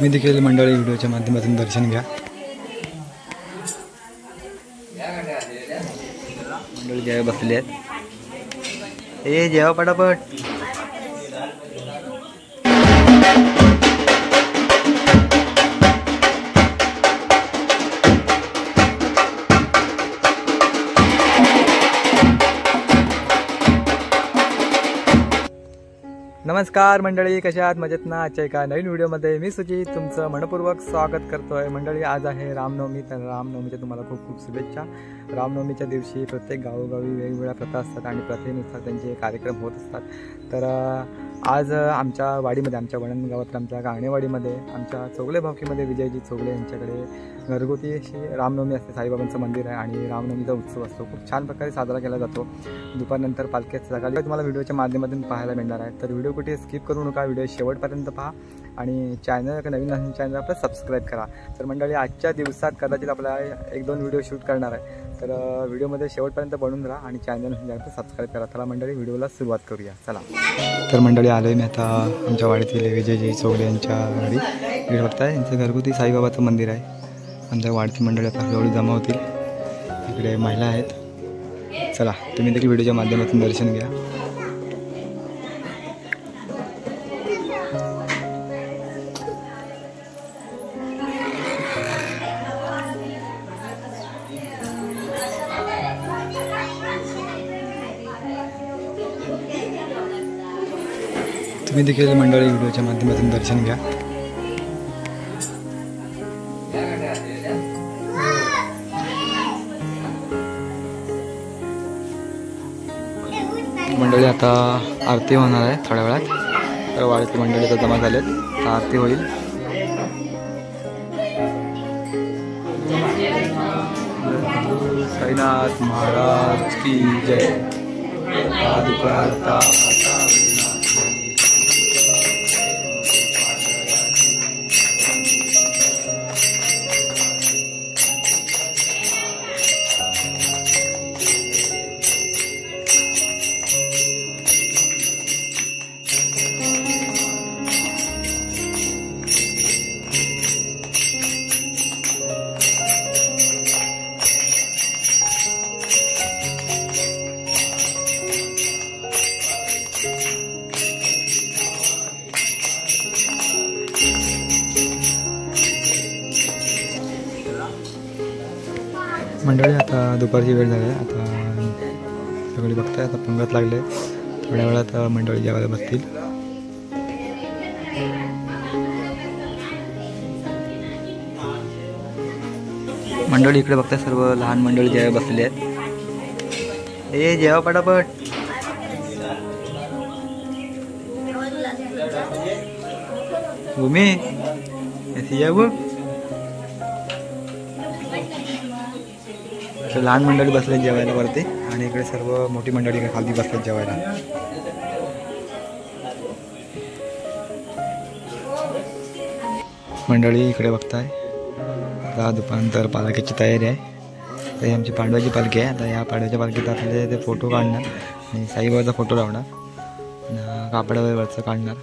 तुम्ही देखील मंडळी व्हिडिओच्या माध्यमातून दर्शन घ्या। मंडळी जेव्हा बसले आहेत, ए जेव्हा पटापट नमस्कार मंडळी, कशा आहात? मजेत ना? आजच्या एका नवीन व्हिडिओमध्ये मी सुजित तुमचं मनपूर्वक स्वागत करतोय। मंडळी आज आहे रामनवमी, तर रामनवमीच्या तुम्हाला खूप खूप शुभेच्छा। रामनवमीच्या दिवशी प्रत्येक गावोगावी वेगवेगळ्या प्रथा असतात आणि प्रथेनुसार त्यांचे कार्यक्रम होत असतात। तर आज आमच्या वाडीमध्ये, आमच्या वणन गावात, आमच्या कांगणेवाडीमध्ये, आमच्या चोगले भावकीमध्ये विजयजी चोगले यांच्याकडे घरगुती अशी रामनवमी असते। साईबाबांचं मंदिर आहे आणि रामनवमीचा उत्सव असतो, खूप छान प्रकारे साजरा केला जातो। दुपारनंतर पालखी सकाळी तुम्हाला व्हिडिओच्या माध्यमातून पाहायला मिळणार आहे। तर व्हिडिओ कुठे स्किप करू नका, व्हिडिओ शेवटपर्यंत पहा आणि चॅनल नवीन असेल चॅनल आपलं सबस्क्राईब करा। तर मंडळी आजच्या दिवसात कदाचित आपल्याला 1-2 व्हिडिओ शूट करणार आहे, तर व्हिडिओमध्ये शेवटपर्यंत बनून राहा आणि चॅनल सबस्क्राईब करा। चला मंडळी व्हिडिओला सुरुवात करूया, चला। तर मंडळी आलो आहे मी आता आमच्या वाडीतील विजयजी चोगले यांच्या घरी। इकडे बघताय यांचं घरगुती साईबाबाचं मंदिर आहे। आमच्या वाडीतील मंडळी आता जवळ जमा होतील, इकडे महिला आहेत। चला तुम्ही देखील व्हिडिओच्या माध्यमातून दर्शन घ्या। तुम्ही देखील मंडळी व्हिडिओच्या माध्यमातून दर्शन घ्या। मंडळी आता आरती होणार आहे थोड्या वेळात, तर वाडीतली मंडळी आता जमा झालेत, तर आरती होईल। साईनाथ महाराज की जय। मंडळी आता दुपारची वेळ झाली आहे, आता सगळी बघताय, आता पंगत लागले, थोड्या वेळात मंडळी जेवायला बसतील। मंडळी इकडे बघताय सर्व लहान मंडळी जेवायला बसलेली आहेत। ए जेवा पटापट, भूमी बघ, लहान मंडळी बसले जेवायला वरती आणि इकडे सर्व मोठी मंडळी खाली बसलेत जेवायला। मंडळी इकडे बघताय आता दुपारनंतर पालखीची तयारी आहे। तर ही आमची पांडवाची पालखी आहे। आता या पांडवाच्या पालखीत आपले ते फोटो काढणार आणि साईबाबाचा फोटो लावणार, कापडावरचं काढणार।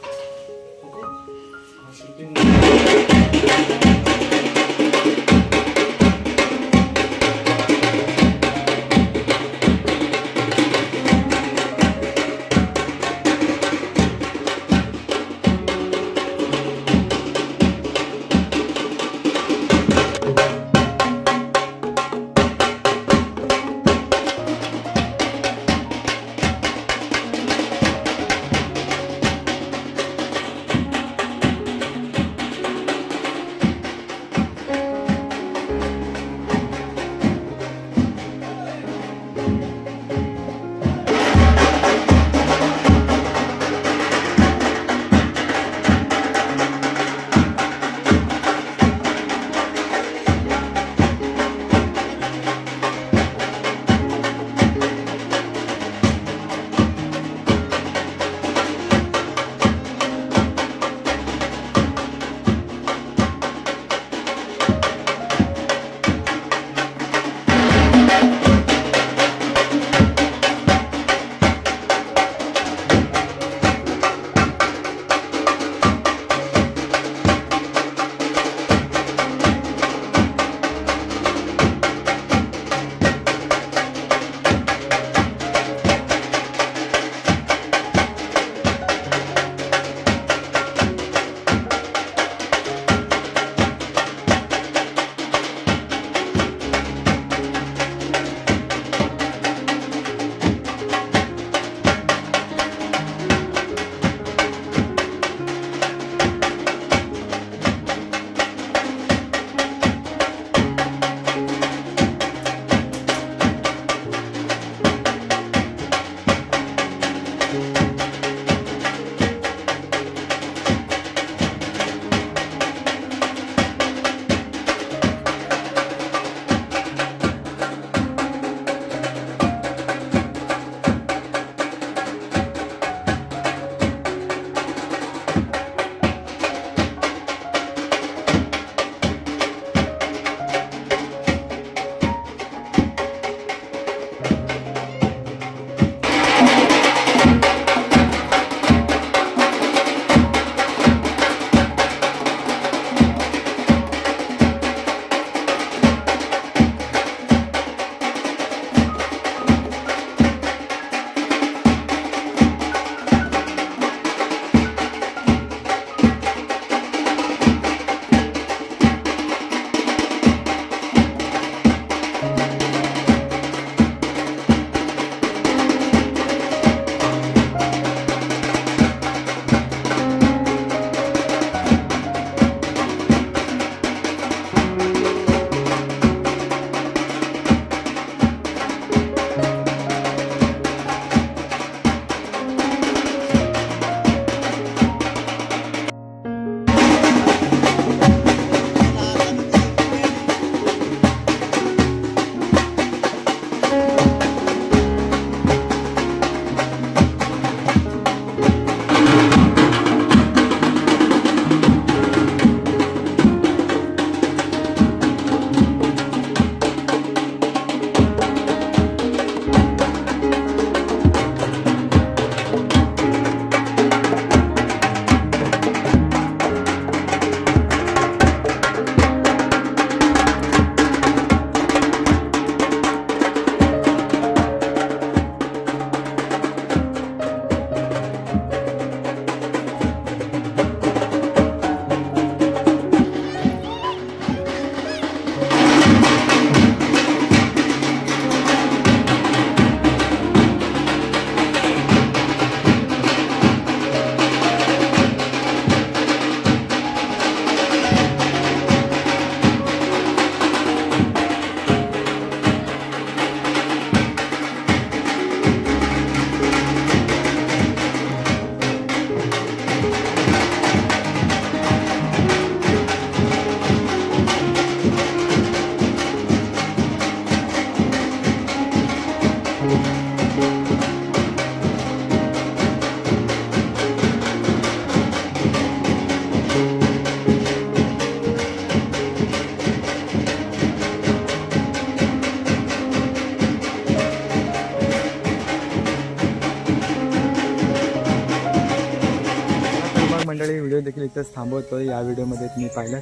इथंच थांबवतो. या व्हिडिओमध्ये तुम्ही पाहिलं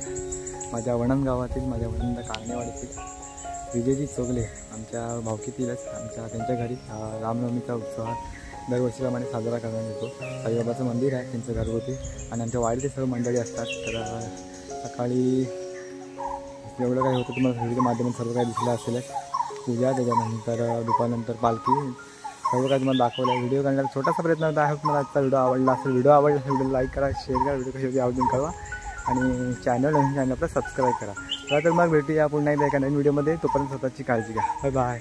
माझ्या वणन गावातील, माझ्या वणन कांगणेवाडीतील विजयजी चोगले आमच्या भावकीतीलच त्यांच्या घरी रामनवमीचा उत्सवात दरवर्षीप्रमाणे साजरा करण्यात येतो. साईबाबाचं मंदिर आहे त्यांचं घरगुती आणि आमच्या वाडीचे सर्व मंडळी असतात. तर सकाळी एवढं काही होतं तुम्हाला व्हिडिओच्या माध्यमातून सर्व काही दिसलं असेलच. पूजा, त्याच्यानंतर दुपारनंतर पालखी सर्व काही तुम्हाला दाखवलं आहे. व्हिडिओ करण्याचा छोटासा प्रयत्न होता आहे. तुम्हाला आजचा व्हिडिओ आवडला असेल, व्हिडिओ लाईक करा, शेअर करा, व्हिडिओ कशी आवडून कळवा आणि चॅनल आपलं सबस्क्राईब करा. तर मग भेटूया पुन्हा एकदा एका नवीन व्हिडिओमध्ये. तोपर्यंत स्वतःची काळजी घ्या. Bye bye.